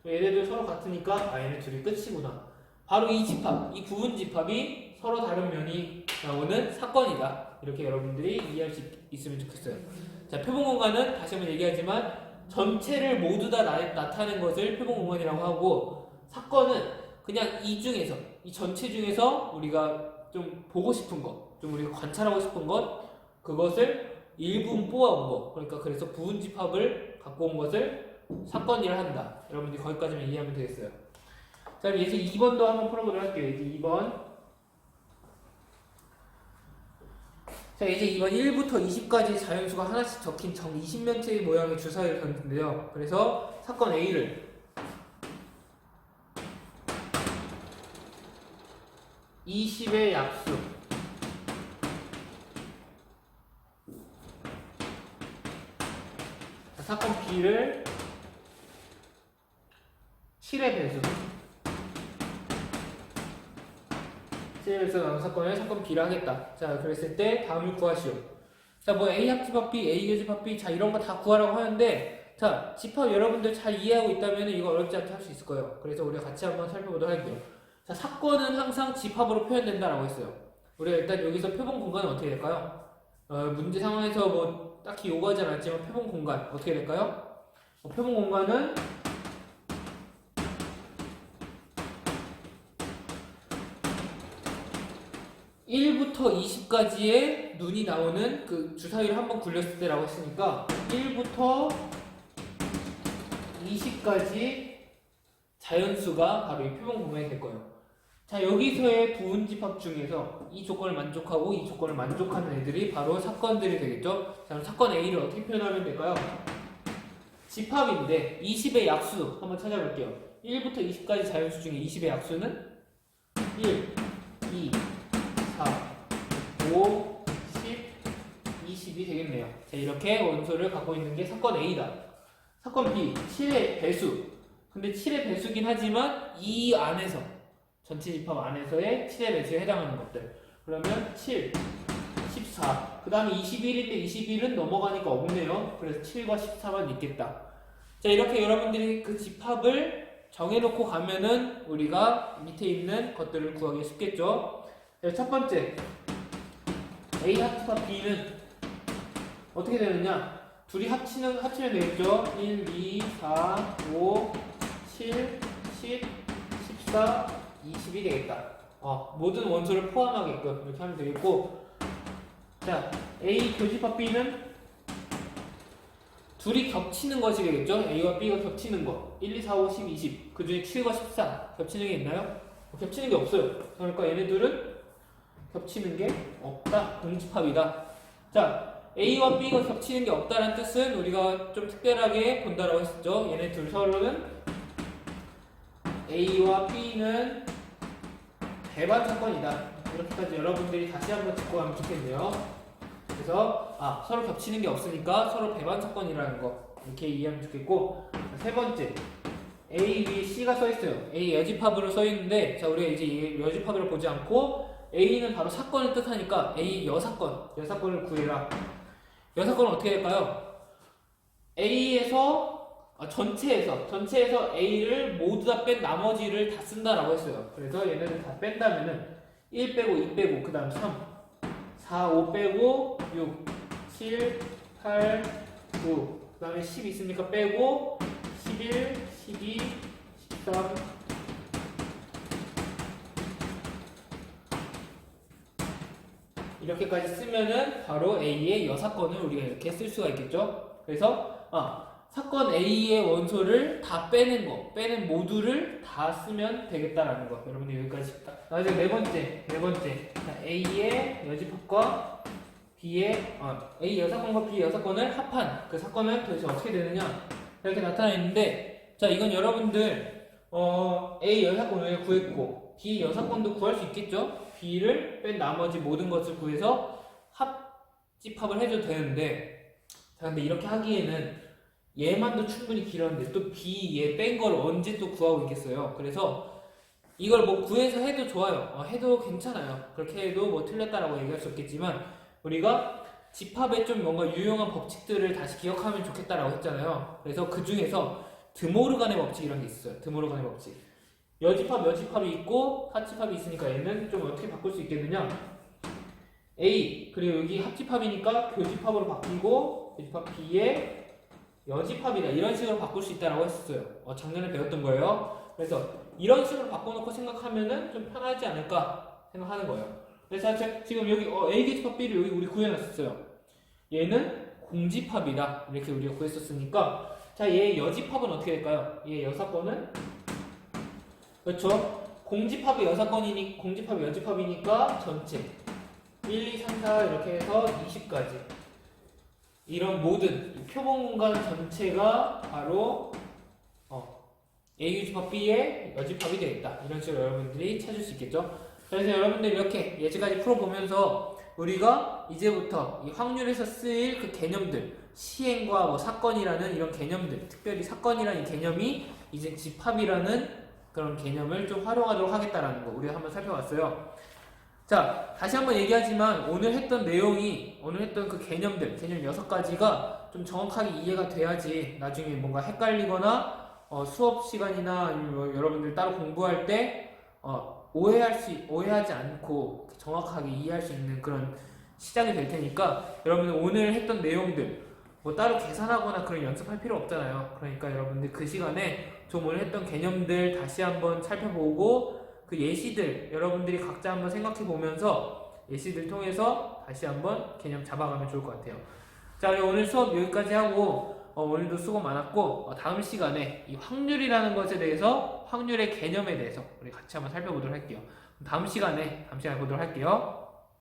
Speaker 1: 얘네 둘 서로 같으니까 얘네 둘이 끝이구나. 바로 이 집합, 이 부분 집합이 서로 다른 면이 나오는 사건이다. 이렇게 여러분들이 이해할 수 있으면 좋겠어요. 자, 표본 공간은 다시 한번 얘기하지만 전체를 모두 다 나타낸 것을 표본 공간이라고 하고, 사건은 그냥 이 중에서, 이 전체 중에서 우리가 좀 보고 싶은 것, 좀 우리가 관찰하고 싶은 것, 그것을 일부분 뽑아온 거. 그러니까 그래서 부분 집합을 갖고 온 것을 사건이라 한다. 여러분들이 거기까지만 이해하면 되겠어요. 자, 그럼 이제 2번도 한번 풀어보도록 할게요. 이제 2번. 자, 이제 이번 1부터 20까지 자연수가 하나씩 적힌 정 20면체의 모양의 주사위를 던진대요. 그래서 사건 A를 20의 약수, 자, 사건 B를 7의 배수, 7의 배수 나온 사건을 사건 B를 하겠다. 자, 그랬을 때 다음을 구하시오. 자, 뭐 A 합집합 B, A 교집합 B, 자, 이런 거 다 구하라고 하는데, 자, 집합 여러분들 잘 이해하고 있다면 이거 어렵지 않게 할 수 있을 거예요. 그래서 우리가 같이 한번 살펴보도록 할게요. 자, 사건은 항상 집합으로 표현된다라고 했어요. 우리가 일단 여기서 표본 공간은 어떻게 될까요? 문제 상황에서 뭐 딱히 요구하지 않았지만 표본 공간 어떻게 될까요? 표본 공간은 (1부터 20까지의) 눈이 나오는 그 주사위를 한번 굴렸을 때라고 했으니까 1부터 20까지 자연수가 바로 이 표본 공간이 될 거예요. 자, 여기서의 부분 집합 중에서 이 조건을 만족하고 이 조건을 만족하는 애들이 바로 사건들이 되겠죠. 자, 그럼 사건 A를 어떻게 표현하면 될까요? 집합인데 20의 약수 한번 찾아볼게요. 1부터 20까지 자연수 중에 20의 약수는 1, 2, 4, 5, 10, 20이 되겠네요. 자, 이렇게 원소를 갖고 있는 게 사건 A다. 사건 B, 7의 배수. 근데 7의 배수긴 하지만 이 안에서, 전체 집합 안에서의 7의 배수에 해당하는 것들. 그러면 7, 14. 그 다음에 21인데 21은 넘어가니까 없네요. 그래서 7과 14만 있겠다. 자, 이렇게 여러분들이 그 집합을 정해놓고 가면은 우리가 밑에 있는 것들을 구하기 쉽겠죠. 자, 첫 번째, A 합집합 B는 어떻게 되느냐? 둘이 합치면 되겠죠? 1, 2, 4, 5, 7, 10, 14, 20이 되겠다. 모든 원소를 포함하게끔 이렇게 하면 되겠고, 자, A 교집합 B는 둘이 겹치는 것이 되겠죠? A와 B가 겹치는 거. 1, 2, 4, 5, 10, 20. 그 중에 7과 14 겹치는 게 있나요? 겹치는 게 없어요. 그러니까 얘네들은 겹치는 게 없다. 공집합이다. 자, A와 B가 겹치는 게 없다는 뜻은 우리가 좀 특별하게 본다라고 했었죠. 얘네 둘 서로는 A와 B는 배반 사건이다. 이렇게까지 여러분들이 다시 한번 짚고 가면 좋겠네요. 그래서 서로 겹치는 게 없으니까 서로 배반 사건이라는 거 이렇게 이해하면 좋겠고, 세 번째, A 위에 C가 써 있어요. A 여집합으로 써 있는데, 자, 우리가 이제 여집합으로 보지 않고 A는 바로 사건을 뜻하니까 A 여사건을 구해라. 여사건은 어떻게 될까요? A에서 전체에서 A를 모두 다 뺀 나머지를 다 쓴다라고 했어요. 그래서 얘네들 다 뺀다면은 1 빼고 2 빼고 그 다음 3, 4, 5 빼고 6, 7, 8, 9, 그 다음에 10 있으니까 빼고 11, 12, 13, 이렇게까지 쓰면은 바로 A의 여사건을 우리가 이렇게 쓸 수가 있겠죠. 그래서 사건 A의 원소를 다 빼는 모두를 다 쓰면 되겠다라는 거. 여러분들 여기까지 쉽다. 이제 네 번째. 자, A의 여집합과 B의 A 여사건과 B 여사건을 합한 그 사건은 도대체 어떻게 되느냐? 이렇게 나타나 있는데, 자, 이건 여러분들 A 여사건을 구했고 B 여사건도 구할 수 있겠죠? b를 뺀 나머지 모든 것을 구해서 합집합을 해줘도 되는데, 자, 근데 이렇게 하기에는 얘만도 충분히 길었는데 또 b 얘 뺀 걸 언제 또 구하고 있겠어요. 그래서 이걸 뭐 구해서 해도 좋아요. 해도 괜찮아요. 그렇게 해도 뭐 틀렸다라고 얘기할 수 없겠지만, 우리가 집합에 좀 뭔가 유용한 법칙들을 다시 기억하면 좋겠다라고 했잖아요. 그래서 그 중에서 드모르간의 법칙이라는 게 있어요. 드모르간의 법칙. 여집합, 여집합이 있고 합집합이 있으니까 얘는 좀 어떻게 바꿀 수 있겠느냐? A 그리고 여기 합집합이니까 교집합으로 바뀌고 교집합 B의 여집합이다, 이런 식으로 바꿀 수 있다라고 했었어요. 작년에 배웠던 거예요. 그래서 이런 식으로 바꿔놓고 생각하면은 좀 편하지 않을까 생각하는 거예요. 그래서 지금 여기 A 교집합 B를 여기 우리 구해놨었어요. 얘는 공집합이다, 이렇게 우리가 구했었으니까, 자, 얘 여집합은 어떻게 될까요? 얘 여사건은, 그렇죠? 공집합이 여사건이니 공집합이 여집합이니까 전체 1, 2, 3, 4 이렇게 해서 20까지 이런 모든 표본 공간 전체가 바로 A 교집합 B의 여집합이 되겠다, 이런 식으로 여러분들이 찾을 수 있겠죠. 그래서 여러분들 이렇게 예제까지 풀어보면서 우리가 이제부터 이 확률에서 쓰일 그 개념들, 시행과 뭐 사건이라는 이런 개념들, 특별히 사건이라는 개념이 이제 집합이라는 그런 개념을 좀 활용하도록 하겠다라는 거 우리가 한번 살펴봤어요. 자, 다시 한번 얘기하지만 오늘 했던 내용이, 오늘 했던 그 개념들, 개념 6가지가 좀 정확하게 이해가 돼야지 나중에 뭔가 헷갈리거나 수업 시간이나 아니면 뭐 여러분들 따로 공부할 때 오해하지 않고 정확하게 이해할 수 있는 그런 시작이 될 테니까, 여러분들 오늘 했던 내용들 뭐 따로 계산하거나 그런 연습할 필요 없잖아요. 그러니까 여러분들 그 시간에 좀 오늘 했던 개념들 다시 한번 살펴보고, 그 예시들 여러분들이 각자 한번 생각해 보면서 예시들 통해서 다시 한번 개념 잡아가면 좋을 것 같아요. 자, 오늘 수업 여기까지 하고 오늘도 수고 많았고, 다음 시간에 이 확률이라는 것에 대해서, 확률의 개념에 대해서 우리 같이 한번 살펴보도록 할게요. 다음 시간에 보도록 할게요.